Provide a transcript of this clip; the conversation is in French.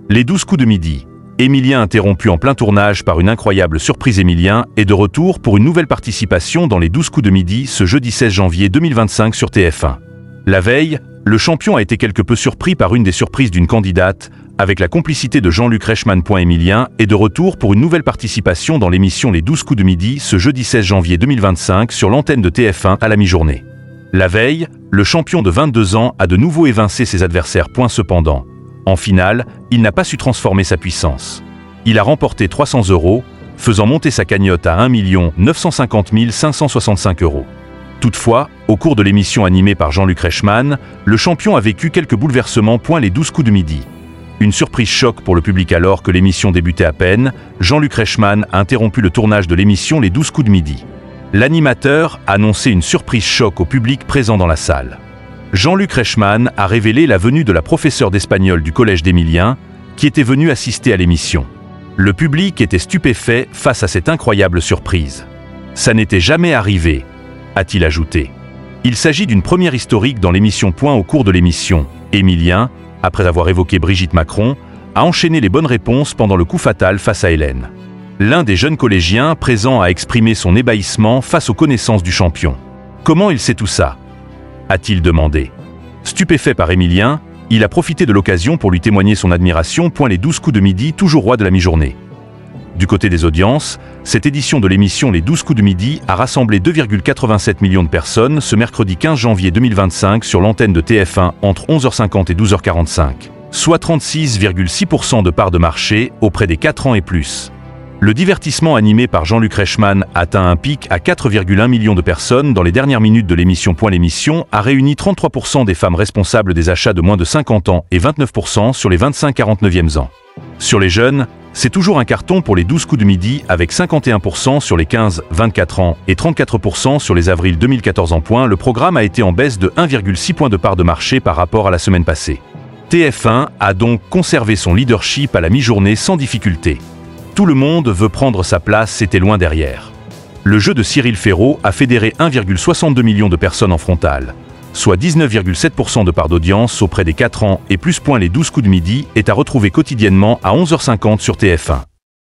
Les 12 coups de midi. Emilien, interrompu en plein tournage par une incroyable surprise. Emilien est de retour pour une nouvelle participation dans les 12 coups de midi ce jeudi 16 janvier 2025 sur TF1. La veille, le champion a été quelque peu surpris par une des surprises d'une candidate, avec la complicité de Jean-Luc Reichmann. Emilien est de retour pour une nouvelle participation dans l'émission Les 12 coups de midi ce jeudi 16 janvier 2025 sur l'antenne de TF1 à la mi-journée. La veille, le champion de 22 ans a de nouveau évincé ses adversaires. Cependant, en finale, il n'a pas su transformer sa puissance. Il a remporté 300 €, faisant monter sa cagnotte à 1 950 565 €. Toutefois, au cours de l'émission animée par Jean-Luc Reichmann, le champion a vécu quelques bouleversements. Les 12 coups de midi. Une surprise choc pour le public alors que l'émission débutait à peine. Jean-Luc Reichmann a interrompu le tournage de l'émission Les 12 coups de midi. L'animateur a annoncé une surprise choc au public présent dans la salle. Jean-Luc Reichmann a révélé la venue de la professeure d'espagnol du collège d'Emilien, qui était venue assister à l'émission. Le public était stupéfait face à cette incroyable surprise. Ça n'était jamais arrivé, a-t-il ajouté. Il s'agit d'une première historique dans l'émission. Au cours de l'émission, Emilien, après avoir évoqué Brigitte Macron, a enchaîné les bonnes réponses pendant le coup fatal face à Hélène. L'un des jeunes collégiens présents a exprimé son ébahissement face aux connaissances du champion. « Comment il sait tout ça ?» a-t-il demandé. Stupéfait par Emilien, il a profité de l'occasion pour lui témoigner son admiration. Les 12 coups de midi, toujours roi de la mi-journée. Du côté des audiences, cette édition de l'émission Les 12 coups de midi a rassemblé 2,87 millions de personnes ce mercredi 15 janvier 2025 sur l'antenne de TF1 entre 11h50 et 12h45, soit 36,6% de part de marché auprès des 4 ans et plus. Le divertissement animé par Jean-Luc Reichmann atteint un pic à 4,1 millions de personnes dans les dernières minutes de l'émission. L'émission a réuni 33% des femmes responsables des achats de moins de 50 ans et 29% sur les 25-49e ans. Sur les jeunes, c'est toujours un carton pour les 12 coups de midi avec 51% sur les 15-24 ans et 34% sur les avril 2014 ans. Le programme a été en baisse de 1,6 point de part de marché par rapport à la semaine passée. TF1 a donc conservé son leadership à la mi-journée sans difficulté. Tout le monde veut prendre sa place, c'était loin derrière. Le jeu de Cyril Ferraud a fédéré 1,62 million de personnes en frontal, soit 19,7% de part d'audience auprès des 4 ans et plus. Les 12 coups de midi est à retrouver quotidiennement à 11h50 sur TF1.